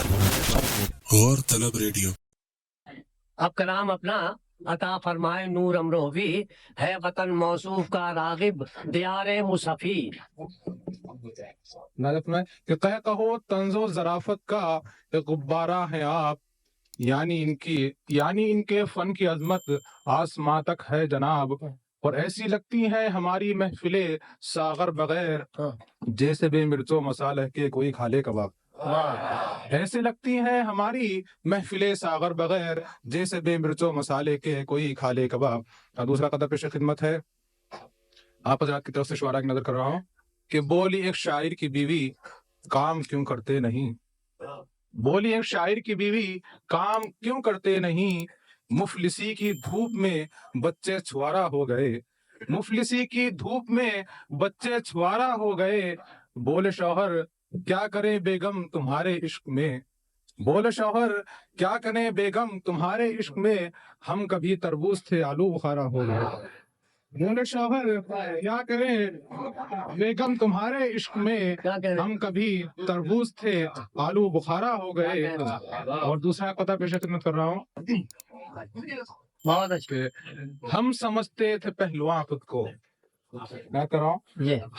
गौर तलब रेडियो। अब कलाम अपना अता फरमाए नूर अमरोवी है वतन मौसूफ का रागिब दियारे मुसफ़ी। कि कह कहो तंजो जराफत का एक गुब्बारा है आप, यानी इनके फन की अजमत आसमां तक है जनाब। और ऐसी लगती है हमारी महफिले सागर बगैर, जैसे बेमिर्चो मसाले के कोई खाले कबाब। ऐसे लगती है हमारी महफिले सागर बगैर, जैसे बेमिर्चो मसाले के कोई खाले कबाब। और दूसरा कदर पेश खिदमत है आप हज़रात की तरफ से शुआरा की नजर कर रहा हूँ कि बोली एक शायर की बीवी काम क्यों करते नहीं, बोली एक शायर की बीवी काम क्यों करते नहीं। मुफलिसी की धूप में बच्चे छुआरा हो गए, मुफलिसी की धूप में बच्चे छुआरा हो गए। बोले शौहर क्या करें बेगम तुम्हारे इश्क में, बोले शौहर क्या करें बेगम तुम्हारे इश्क में, हम कभी तरबूज थे आलू बुखारा हो गए। बोले शौहर क्या करें बेगम तुम्हारे इश्क में, हम कभी तरबूज थे आलू बुखारा हो गए। और दूसरा पता पेश खिदमत कर रहा हूँ, बहुत अच्छे। हम समझते थे पहलुआ खुद को, मैं कर रहा हूँ,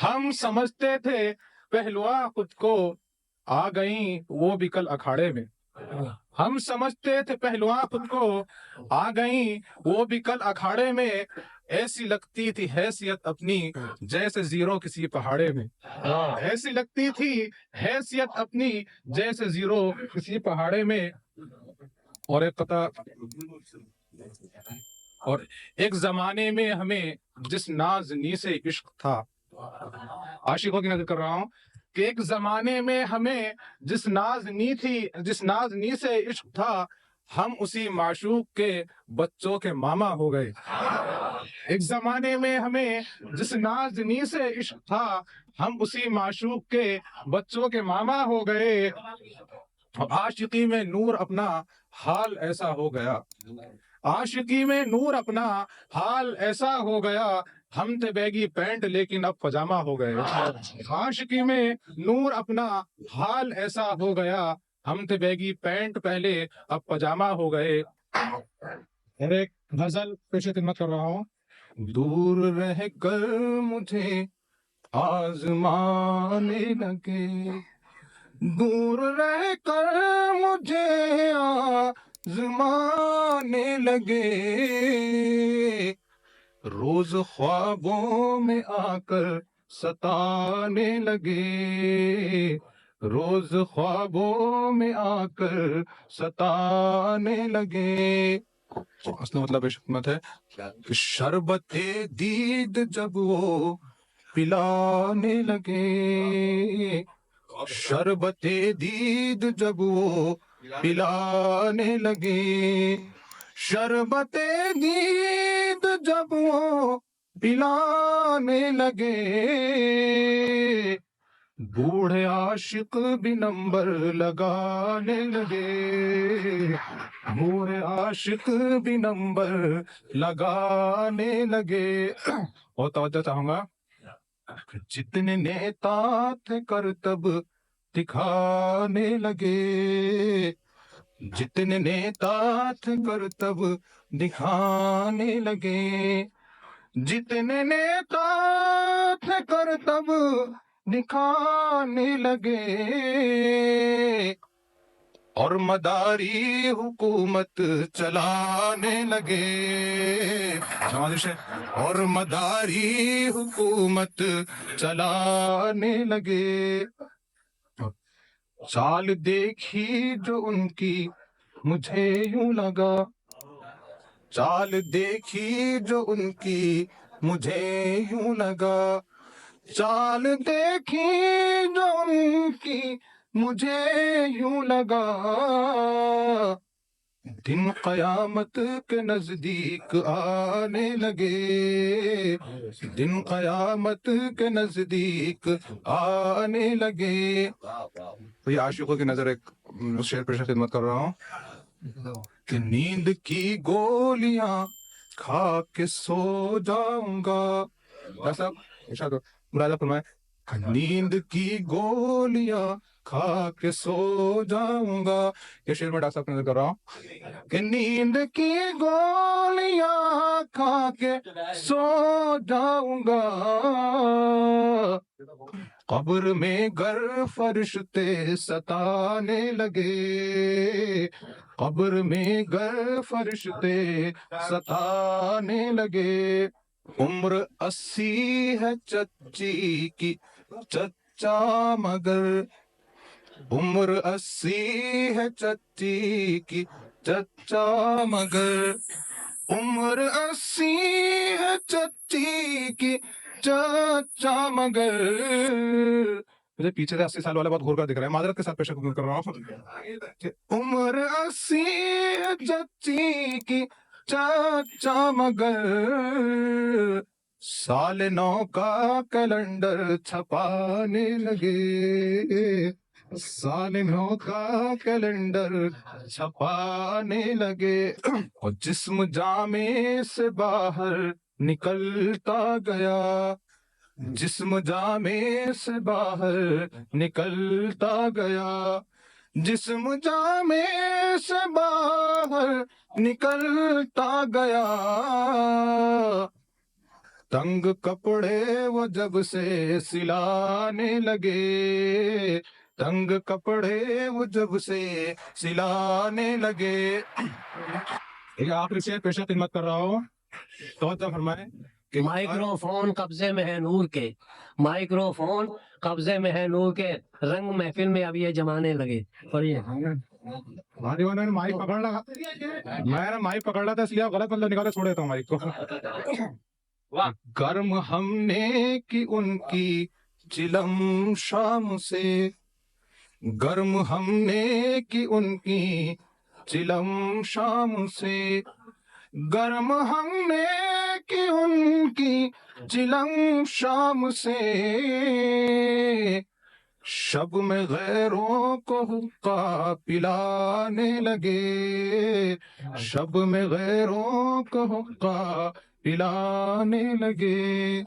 हम समझते थे पहलुआ खुद को, आ गई वो भी कल अखाड़े में। हम समझते थे पहलुआ खुद को, आ गई वो भी कल अखाड़े में। ऐसी लगती थी हैसियत अपनी जैसे जीरो किसी पहाड़े में, ऐसी लगती थी हैसियत अपनी जैसे जीरो किसी पहाड़े में। और एक जमाने में हमें जिस नाज़नी से इश्क था, आशिकों की नजर कर रहा हूँ कि एक जमाने में हमें जिस नाज़नी से इश्क था, हम उसी माशूक के बच्चों के मामा हो गए। एक जमाने में हमें जिस नाज़नी से इश्क था, हम उसी माशूक के बच्चों के मामा हो गए। आशिकी में नूर अपना हाल ऐसा हो गया, आशिकी में नूर अपना हाल ऐसा हो गया। हम थे बैगी पैंट लेकिन अब पजामा हो गए। आशिकी में नूर अपना हाल ऐसा हो गया, हम थे बैगी पैंट पहले अब पजामा हो गए। और एक गजल पेश खिदमत कर रहा हूँ, दूर रह कर मुझे आजमाने लगे, दूर रह कर मुझे आजमाने लगे, रोज ख्वाबों में आकर सताने लगे, रोज ख्वाबों में आकर सताने लगे। असली मतलब हिकमत है कि शरबते दीद जब वो पिलाने लगे, शरबते दीद जब वो पिलाने लगे, शरबते दीद जब वो पिलाने लगे। बूढ़े आशिक भी नंबर लगाने लगे, बूढ़े आशिक भी नंबर लगाने लगे। और तवज्जो चाहूंगा, जितने नेता थे करतब दिखाने लगे, जितने नेता थे करतब दिखाने लगे, जितने नेता थे करतब दिखाने लगे। और मदारी हुकूमत चलाने लगे, और मदारी हुकूमत चलाने लगे। चाल देखी जो उनकी मुझे यूं लगा, चाल देखी जो उनकी मुझे यूं लगा, चाल देखी जो उनकी मुझे यूं लगा। दिन कयामत के नजदीक आने लगे, दिन कयामत के नजदीक आने लगे। तो ये आशिकों की नजर एक शेर पेश खिदमत कर रहा हूँ कि नींद की गोलियां खा के सो जाऊंगा, ऐसा मुरादा फरमाए, नींद की गोलियां खा के सो जाऊंगा। ये शेर में डॉक्टर साहब नजर कर रहा हूँ कि नींद की गोलियां खा के सो जाऊंगा। कब्र में गर फरिश्ते सताने लगे, कब्र में गर फरिश्ते सताने लगे। उम्र 80 है चच्ची की चच्चा मगर, उम्र 80 है चच्ची की चच्चा मगर, उम्र 80 है चच्ची की चच्चा मगर। मुझे पीछे से 80 साल वाला बहुत घूर कर दिख रहा है, माजरत के साथ पेश कर रहा हूँ। उम्र 80 है चच्ची की चाचा मगर, साल 9 का कैलेंडर छपाने लगे, साल 9 का कैलेंडर छपाने लगे। और जिस्म जामे से बाहर निकलता गया, जिस्म जामे से बाहर निकलता गया, जिस्म जामे से बाहर निकलता गया। तंग कपड़े वो जब से सिलाने लगे, तंग कपड़े वो जब से सिलाने लगे। एक आखिरी शेर पेशा खिदमत कर रहा हूँ, तो फरमाए कि माइक्रोफोन कब्जे में है नूर के, माइक्रोफोन कब्जे में है नूर के, रंग महफिल में अब ये जमाने लगे। पढ़िए। मैंने माइक पकड़ लगा, मैंने माइक पकड़ रहा था इसलिए आप गलत मतलब निकाले, छोड़ देता हूँ माइक को। गर्म हमने की उनकी चिलम शाम से, गर्म हमने की उनकी चिलम शाम से, गर्म हमने की उनकी चिलम शाम से। शब में गैरों को हुक्का पिलाने लगे, शब में गैरों को हुक्का पिलाने लगे।